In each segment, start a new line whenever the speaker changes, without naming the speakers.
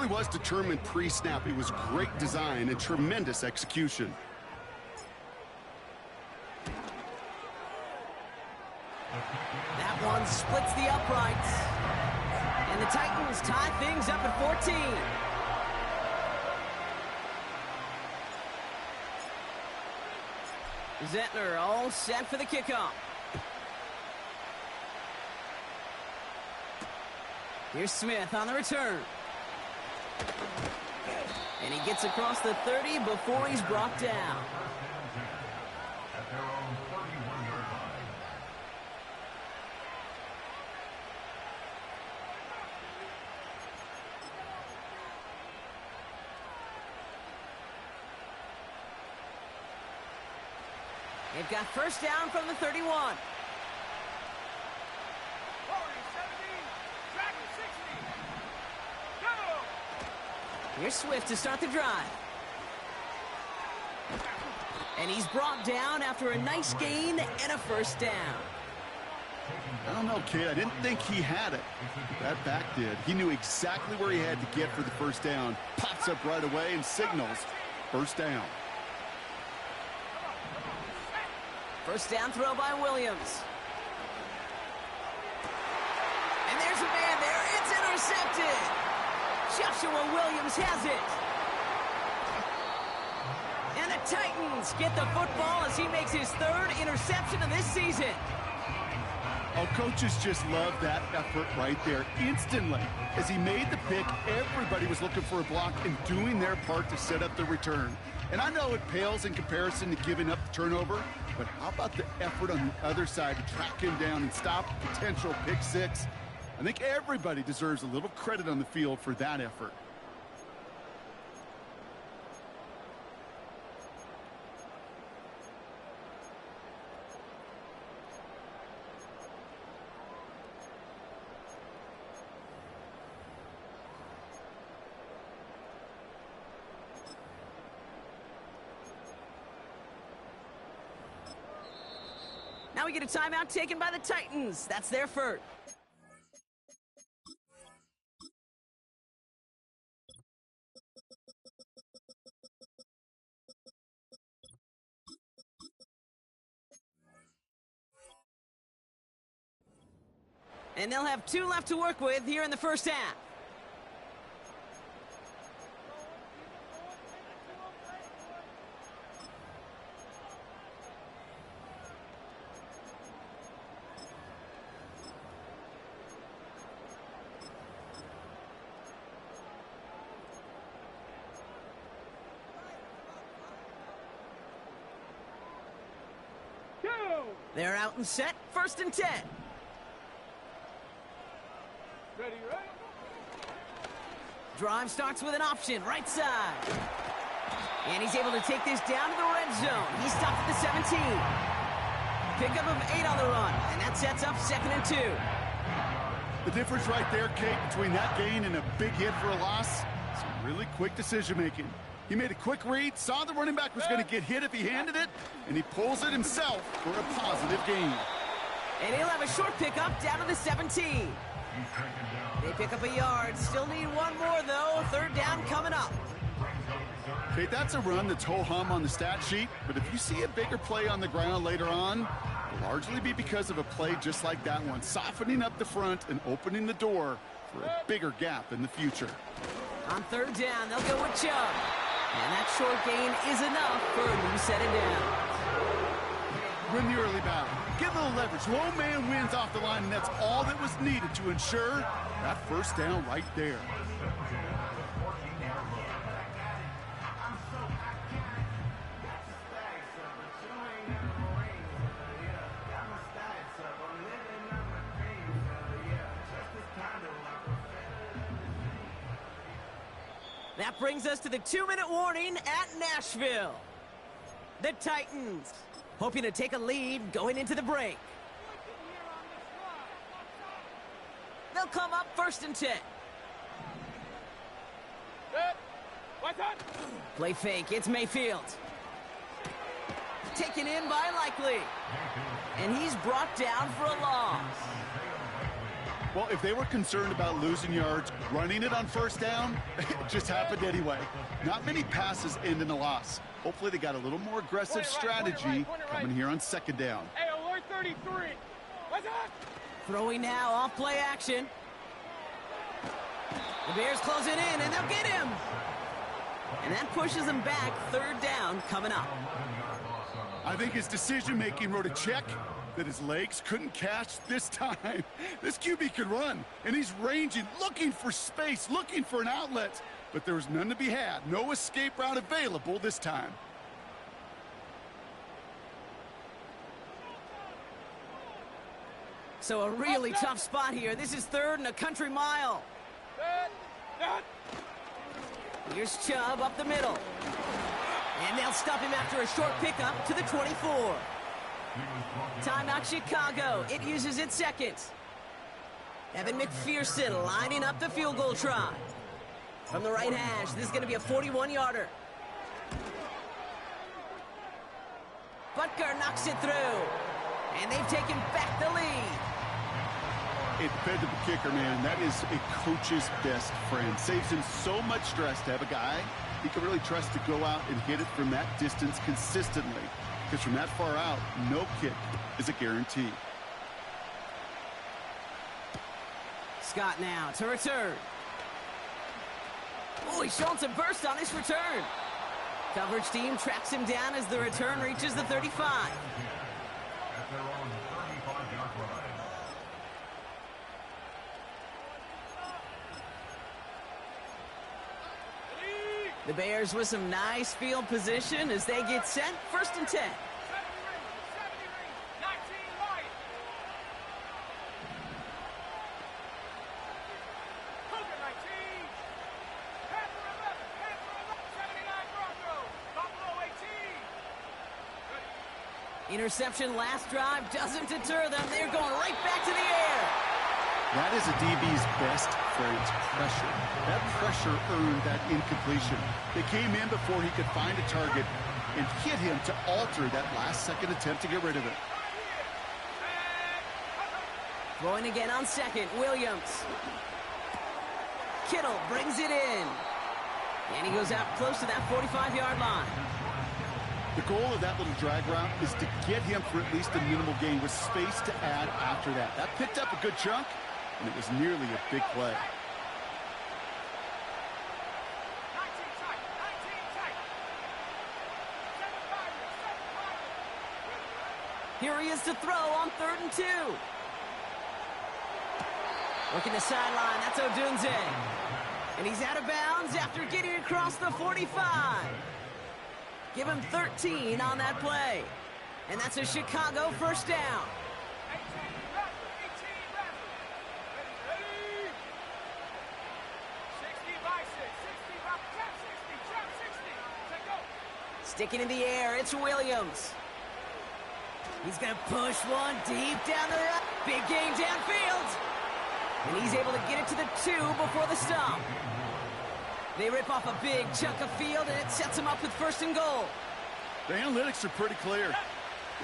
was determined pre-snap. It was great design and tremendous execution.
That one splits the uprights. And the Titans tie things up at 14. Zettler all set for the kickoff. Here's Smith on the return. And he gets across the 30 before he's brought down. They've got first down from the 31. Here's Swift to start the drive. And he's brought down after a nice gain and a first down.
I don't know, kid. I didn't think he had it. That back did. He knew exactly where he had to get for the first down. Pops up right away and signals first down.
First down throw by Williams. And there's a man there. It's intercepted. Joshua Williams has it. And the Titans get the football as he makes his third interception of this season.
Oh, coaches just love that effort right there. Instantly, as he made the pick, everybody was looking for a block and doing their part to set up the return. And I know it pales in comparison to giving up the turnover, but how about the effort on the other side to track him down and stop a potential pick six? I think everybody deserves a little credit on the field for that effort.
Now we get a timeout taken by the Titans. That's their first. And they'll have 2 left to work with here in the first half. They're out and set, first and 10.
Ready, right?
Drive starts with an option, right side. And he's able to take this down to the red zone. He stopped at the 17. Pickup of 8 on the run, and that sets up 2nd and 2.
The difference right there, Kate, between that gain and a big hit for a loss, some really quick decision-making. He made a quick read, saw the running back was going to get hit if he handed it, and he pulls it himself for a positive gain.
And he'll have a short pickup down to the 17. They pick up a yard. Still need one more, though. Third down coming up.
Okay, that's a run that's ho-hum on the stat sheet, but if you see a bigger play on the ground later on, it'll largely be because of a play just like that one, softening up the front and opening the door for a bigger gap in the future.
On third down, they'll go with Chubb. And that short gain is enough for a new set of downs.
Win the early battle. Get a little leverage. Low man wins off the line, and that's all that was needed to ensure that first down right there.
That brings us to the 2-minute warning at Nashville. The Titans hoping to take a lead going into the break. They'll come up first and 10. Play fake, it's Mayfield. Taken in by Likely. And he's brought down for a loss.
Well, if they were concerned about losing yards, running it on first down, it just happened anyway. Not many passes end in a loss. Hopefully they got a little more aggressive strategy coming here on second down.
Hey, alert 33. What's up?
Throwing now, off play action. The Bears closing in, and they'll get him. And that pushes them back. Third down coming up.
I think his decision-making wrote a check that his legs couldn't catch this time. This QB can run, and he's ranging, looking for space, looking for an outlet. But there was none to be had. No escape route available this time.
So a really tough spot here. This is third and a country mile. Here's Chubb up the middle. And they'll stop him after a short pickup to the 24. Timeout Chicago. It uses its second. Evan McPherson lining up the field goal try. From the right hash, this is going to be a 41-yarder. Butker knocks it through. And they've taken back the lead.
A dependable kicker, man. That is a coach's best friend. Saves him so much stress to have a guy he can really trust to go out and hit it from that distance consistently. Because from that far out, no kick is a guarantee.
Scott now to return. Oh, he's showing some burst on his return. Coverage team tracks him down as the return reaches the 35. The Bears with some nice field position as they get set. First and 10. Interception last drive doesn't deter them. They're going right back to the air.
That is a DB's best friend, pressure. That pressure earned that incompletion. They came in before he could find a target and hit him to alter that last-second attempt to get rid of it.
Throwing again on second, Williams. Kittle brings it in. And he goes out close to that 45-yard line.
The goal of that little drag route is to get him for at least a minimal gain with space to add after that. That picked up a good chunk, and it was nearly a big play.
Here he is to throw on 3rd and 2. Working the sideline, that's Odunze. And he's out of bounds after getting across the 45. Give him 13 on that play. And that's a Chicago first down. Sticking in the air, it's Williams. He's going to push one deep down the right. Big gain downfield. And he's able to get it to the 2 before the stop. They rip off a big chunk of field, and it sets them up with 1st and goal.
The analytics are pretty clear.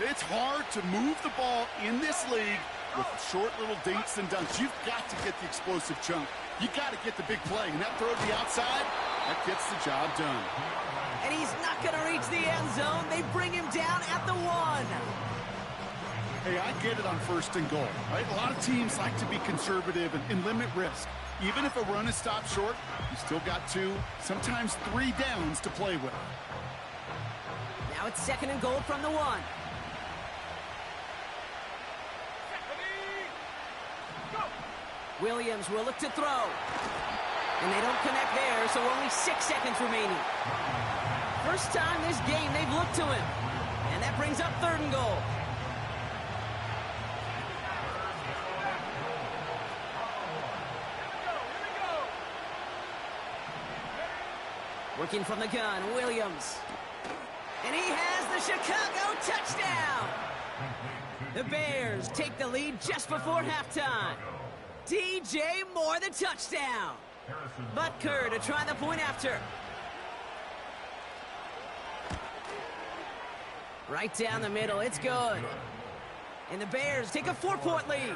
It's hard to move the ball in this league with short little dinks and dunks. You've got to get the explosive chunk. You got to get the big play. And that throw to the outside, that gets the job done.
And he's not going to reach the end zone. They bring him down at the 1.
Hey, I get it on 1st and goal, right? A lot of teams like to be conservative and limit risk. Even if a run is stopped short, you still got 2, sometimes 3 downs to play with.
Now it's 2nd and goal from the 1. Williams will look to throw. And they don't connect there, so only 6 seconds remaining. First time this game they've looked to him. And that brings up 3rd and goal. Working from the gun, Williams. And he has the Chicago touchdown. The Bears take the lead just before halftime. DJ Moore the touchdown. Butker to try the point after. Right down the middle, it's good. And the Bears take a 4-point lead.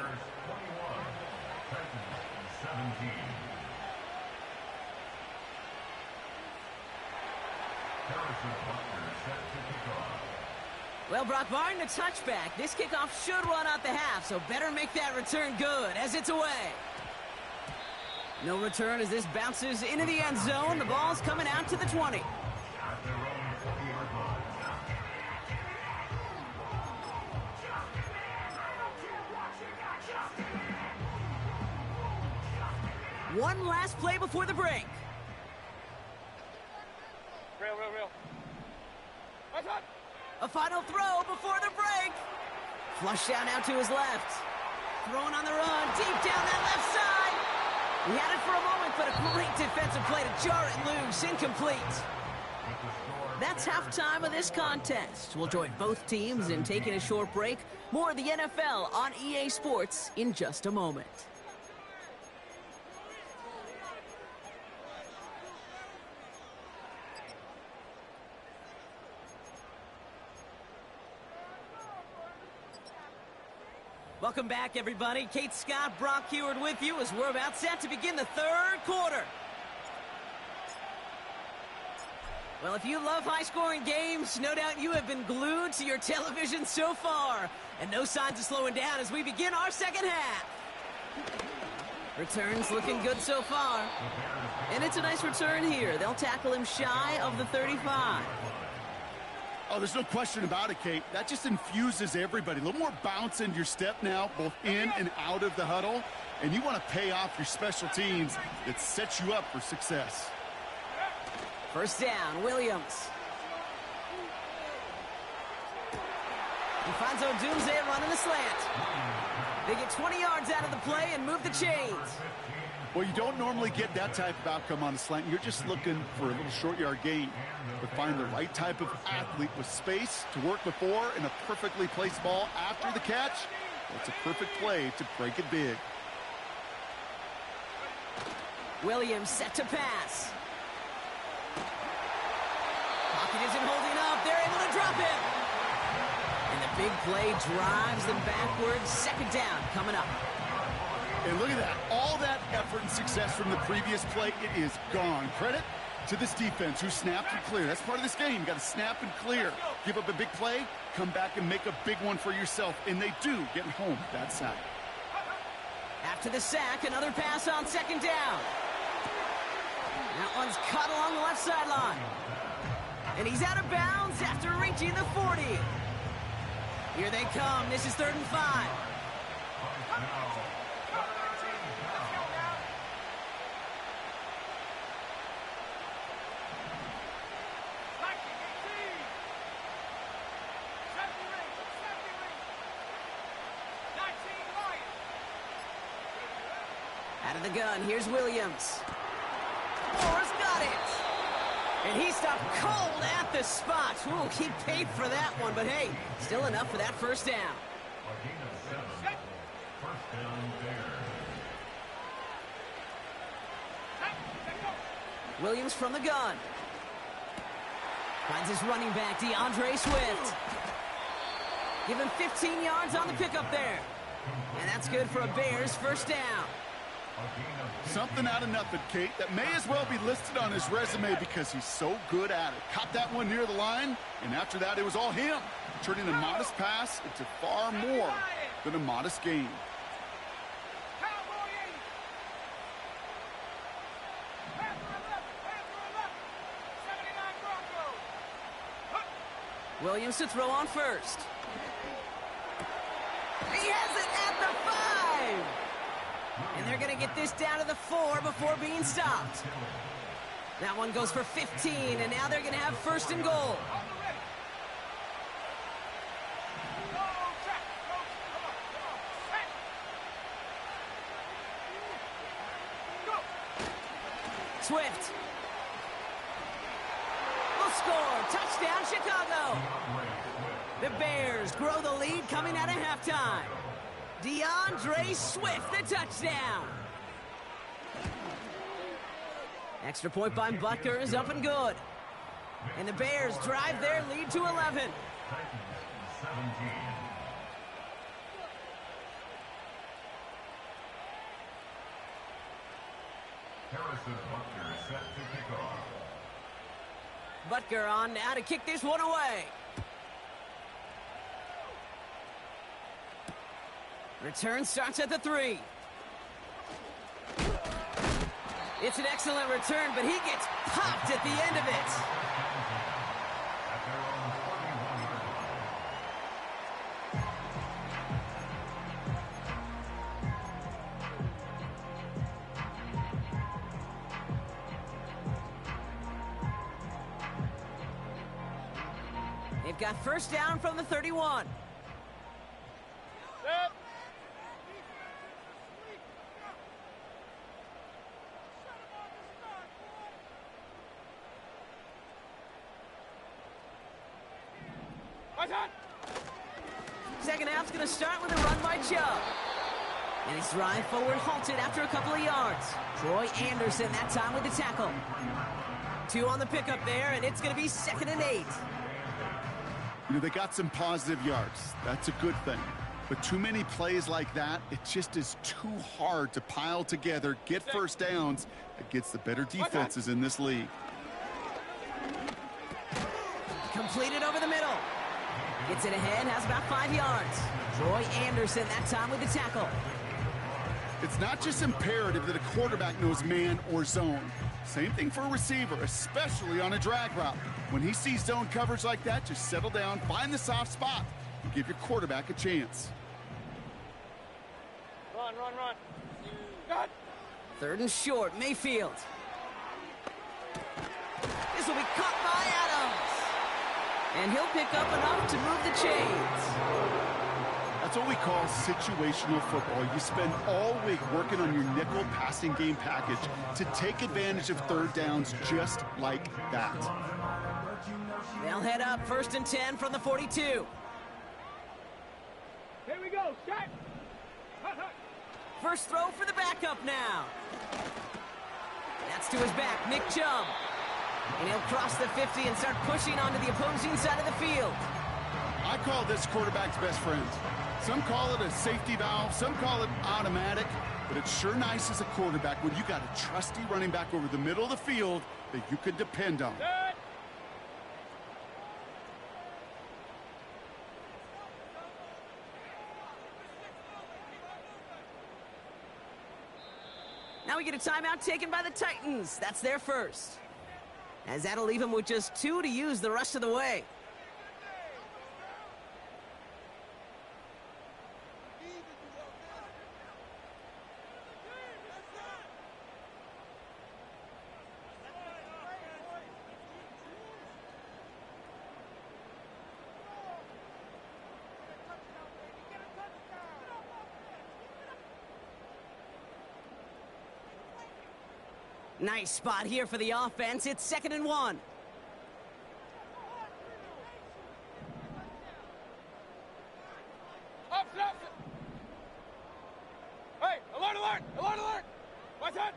Well, Brock Martin, a touchback. This kickoff should run out the half, so better make that return good as it's away. No return as this bounces into the end zone. The ball's coming out to the 20. One last play before the break.
Real. What's up?
A final throw before the break. Flush down out to his left. Throwing on the run, deep down that left side. He had it for a moment, but a great defensive play to jar it loose. Incomplete. That's halftime of this contest. We'll join both teams in taking a short break. More of the NFL on EA Sports in just a moment. Welcome back, everybody. Kate Scott, Brock Huard with you as we're about set to begin the third quarter. Well, if you love high-scoring games, no doubt you have been glued to your television so far. And no signs of slowing down as we begin our second half. Returns looking good so far. And it's a nice return here. They'll tackle him shy of the 35.
Oh, there's no question about it, Kate. That just infuses everybody. A little more bounce into your step now, both in and out of the huddle. And you want to pay off your special teams. It sets you up for success.
First down, Williams. He finds Odunze running the slant. They get 20 yards out of the play and move the chains.
Well, you don't normally get that type of outcome on a slant. You're just looking for a little short yard gain. But find the right type of athlete with space to work before and a perfectly placed ball after the catch. It's a perfect play to break it big.
Williams set to pass. Pocket isn't holding up. They're able to drop him. And the big play drives them backwards. Second down coming up.
And look at that. All that effort and success from the previous play, it is gone. Credit to this defense who snapped and cleared. That's part of this game. You got to snap and clear. Give up a big play, come back and make a big one for yourself. And they do, getting home that sack.
After the sack, another pass on second down. That one's cut along the left sideline. And he's out of bounds after reaching the 40. Here they come. This is 3rd and 5. Out of the gun, here's Williams. Moore's got it. And he stopped cold at the spot. Ooh, he paid for that one, but hey, still enough for that first down. Williams from the gun. Finds his running back, DeAndre Swift. Give him 15 yards on the pickup there. And that's good for a Bears first down.
Something out of nothing, Kate, that may as well be listed on his resume because he's so good at it. Caught that one near the line, and after that, it was all him. Turning a modest pass into far more than a modest gain.
Williams to throw on first. He has it at the 5. And they're going to get this down to the 4 before being stopped. That one goes for 15, and now they're going to have 1st and goal. Swift. Will score. Touchdown, Chicago. The Bears grow the lead coming out of halftime. DeAndre Swift, the touchdown. Extra point by Butker is up and good. And the Bears drive their lead to 11. Butker on now to kick this one away. Return starts at the 3. It's an excellent return, but he gets popped at the end of it. They've got first down from the 31.
Set.
Second half's going to start with a run by Chubb. And his drive forward halted after a couple of yards. Troy Anderson that time with the tackle. 2 on the pickup there, and it's going to be 2nd and 8.
You know, they got some positive yards. That's a good thing. But too many plays like that, it just is too hard to pile together, get first downs against the better defenses in this league.
Completed over the middle. Gets it ahead, has about 5 yards. Troy Anderson that time with the tackle.
It's not just imperative that a quarterback knows man or zone. Same thing for a receiver, especially on a drag route. When he sees zone coverage like that, just settle down, find the soft spot, and give your quarterback a chance.
Run. Got.
3rd and short, Mayfield. This will be caught by Adams. And he'll pick up enough to move the chains.
That's what we call situational football. You spend all week working on your nickel passing game package to take advantage of 3rd downs just like that.
They'll head up 1st and 10 from the 42.
Here we go. Set.
First throw for the backup now. That's to his back, Nick Chubb. And he'll cross the 50 and start pushing onto the opposing side of the field.
I call this quarterback's best friend. Some call it a safety valve, some call it automatic, but it's sure nice as a quarterback when you got a trusty running back over the middle of the field that you can depend on.
Set.
Now we get a timeout taken by the Titans. That's their first. As that'll leave them with just 2 to use the rest of the way. Nice spot here for the offense. It's 2nd and 1.
Up. Hey, alert. What's that?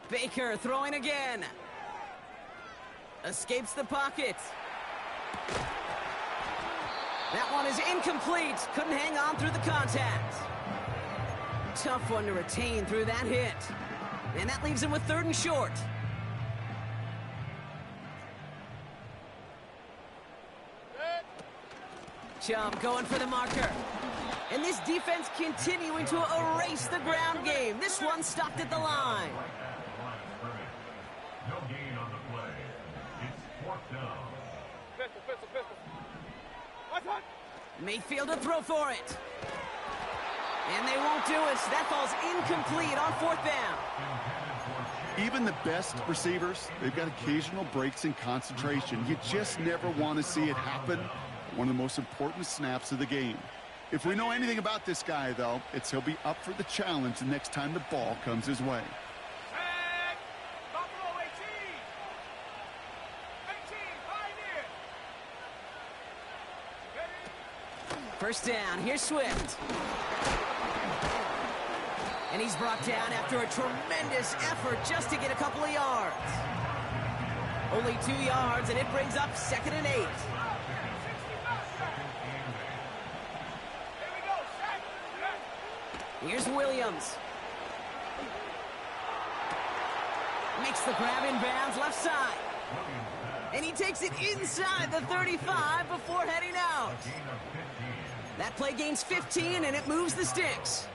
Baker throwing again. Escapes the pocket. That one is incomplete. Couldn't hang on through the contact. Tough one to retain through that hit. And that leaves him with 3rd and short. Chubb going for the marker. And this defense continuing to erase the ground game. This one stopped at the line.
No gain on the play. It's 4th down.
Pistol. What's that?
Mayfield to throw for it. And they won't do it. That falls incomplete on 4th down.
Even the best receivers, they've got occasional breaks in concentration. You just never want to see it happen. One of the most important snaps of the game. If we know anything about this guy, though, it's he'll be up for the challenge the next time the ball comes his way.
Set. Buffalo 18. 18,
First down. Here's Swift. And he's brought down after a tremendous effort just to get a couple of yards. Only 2 yards, and it brings up 2nd and 8. Here's Williams. Makes the grab in bounds left side. And he takes it inside the 35 before heading out. That play gains 15, and it moves the sticks.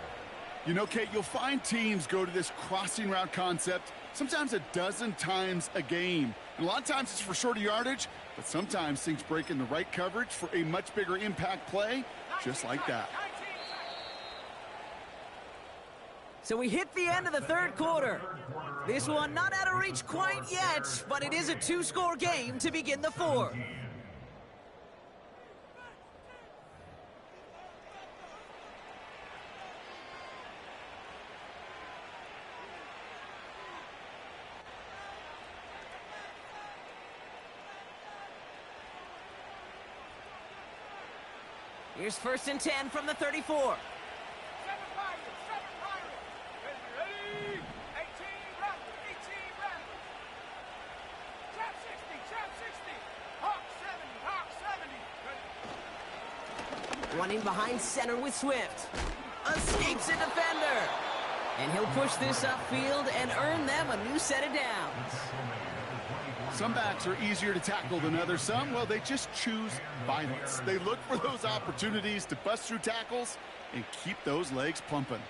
You know, Kate, you'll find teams go to this crossing route concept sometimes a dozen times a game. And a lot of times it's for shorter yardage, but sometimes things break in the right coverage for a much bigger impact play, just like that.
So we hit the end of the third quarter. This one not out of reach quite yet, but it is a two-score game to begin the fourth. Here's 1st and 10 from the 34.
Ready? 18 Raptors, 18 Raptors. Trap 60, trap 60. Hawk 70, Hawk 70.
Running behind center with Swift. Escapes a defender. And he'll push this upfield and earn them a new set of downs.
Some backs are easier to tackle than others. Some, well, they just choose violence. They look for those opportunities to bust through tackles and keep those legs pumping.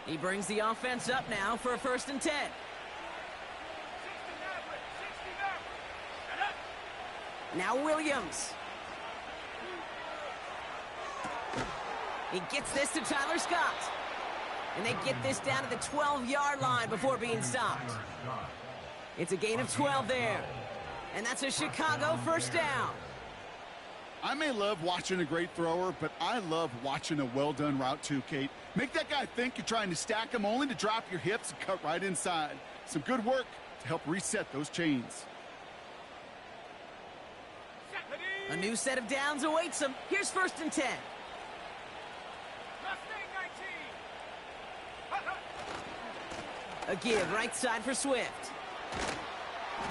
He brings the offense up now for a 1st and 10.
60 Maverick, 60 Maverick. Set up.
Now Williams. He gets this to Tyler Scott. And they get this down to the 12-yard line before being stopped. It's a gain of 12 there. And that's a Chicago 1st down.
I may love watching a great thrower, but I love watching a well-done route too, Kate. Make that guy think you're trying to stack him only to drop your hips and cut right inside. Some good work to help reset those chains.
A new set of downs awaits him. Here's 1st and 10.
Mustang 19.
A give right side for Swift.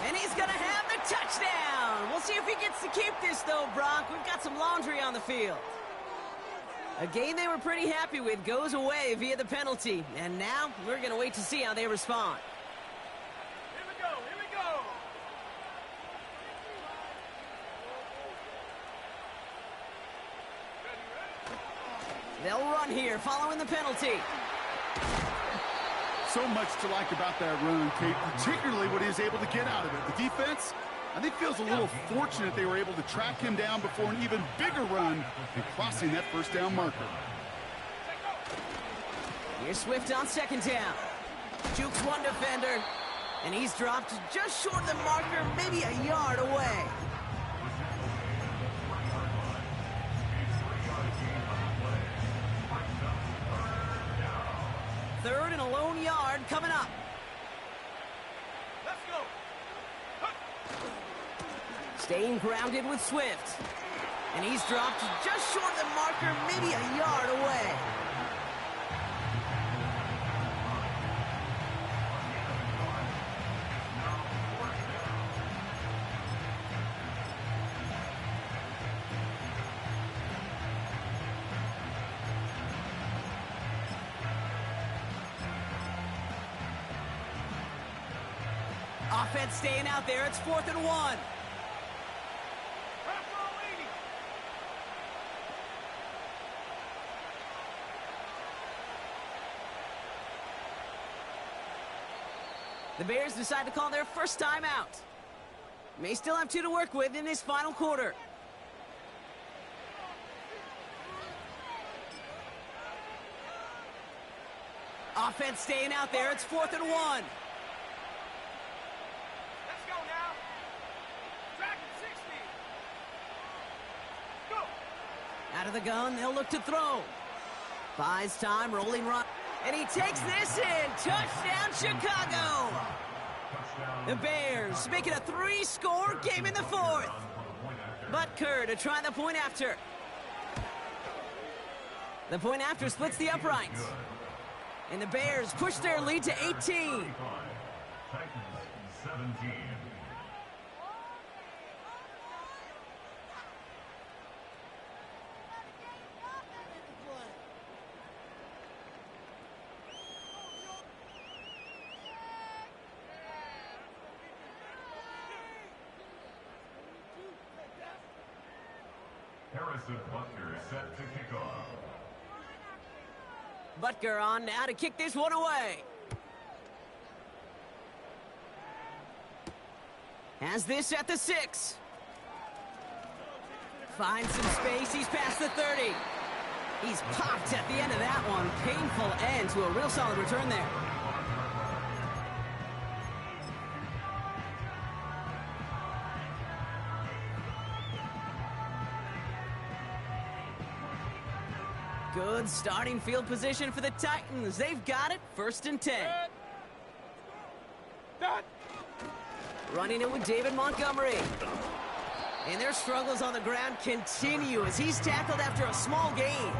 And he's going to have the touchdown. We'll see if he gets to keep this, though, Brock. We've got some laundry on the field. A game they were pretty happy with goes away via the penalty. And now we're going to wait to see how they respond.
Here we go, here we go.
They'll run here following the penalty.
So much to like about that run, Kate, particularly what he was able to get out of it. The defense, I think, feels a little fortunate they were able to track him down before an even bigger run and crossing that 1st down marker.
Here's Swift on 2nd down. Jukes one defender, and he's dropped just short of the marker, maybe a yard away. Third and a lone yard coming up.
Let's go.
Staying grounded with Swift. And he's dropped just short of the marker, maybe a yard away. Offense staying out there. It's 4th and 1.
Press roll 80.
The Bears decide to call their first time out. May still have 2 to work with in this final quarter. Offense staying out there. It's 4th and 1.
Let's go now. Track it 60. Go.
Out of the gun, they'll look to throw. Buys time, rolling run. And he takes this in. Touchdown, Chicago. The Bears make it a 3-score game in the 4th. Butker to try the point after. The point after splits the uprights. And the Bears push their lead to 18.
Titans 17. Harrison Butker is set to kick off.
Butker on now to kick this one away. Has this at the 6. Finds some space. He's past the 30. He's popped at the end of that one. Painful end to a real solid return there. Good starting field position for the Titans. They've got it. 1st and 10. Running it with David Montgomery. And their struggles on the ground continue as he's tackled after a small gain.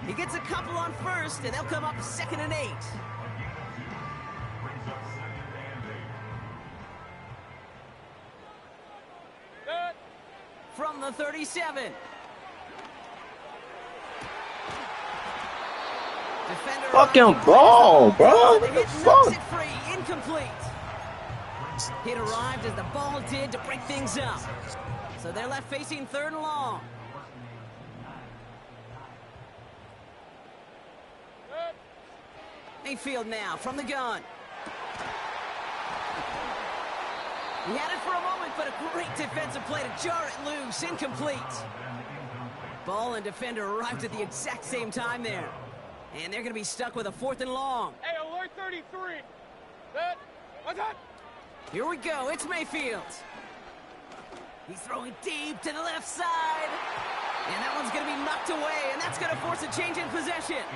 He gets a couple on 1st, and they'll come up 2nd and 8.
Brings up 2nd and 8.
From the 37. Defender
Fucking ball, bro. What the
knocks
fuck?
it free, incomplete. It arrived as the ball did to break things up. So they're left facing 3rd and long. Mayfield now from the gun. He had it for a moment, but a great defensive play to jar it loose. Incomplete. Ball and defender arrived at the exact same time there. And they're going to be stuck with a 4th and long.
Hey, alert 33. Set. What's up?
Here we go. It's Mayfield. He's throwing deep to the left side. And that one's going to be knocked away, and that's going to force a change in possession.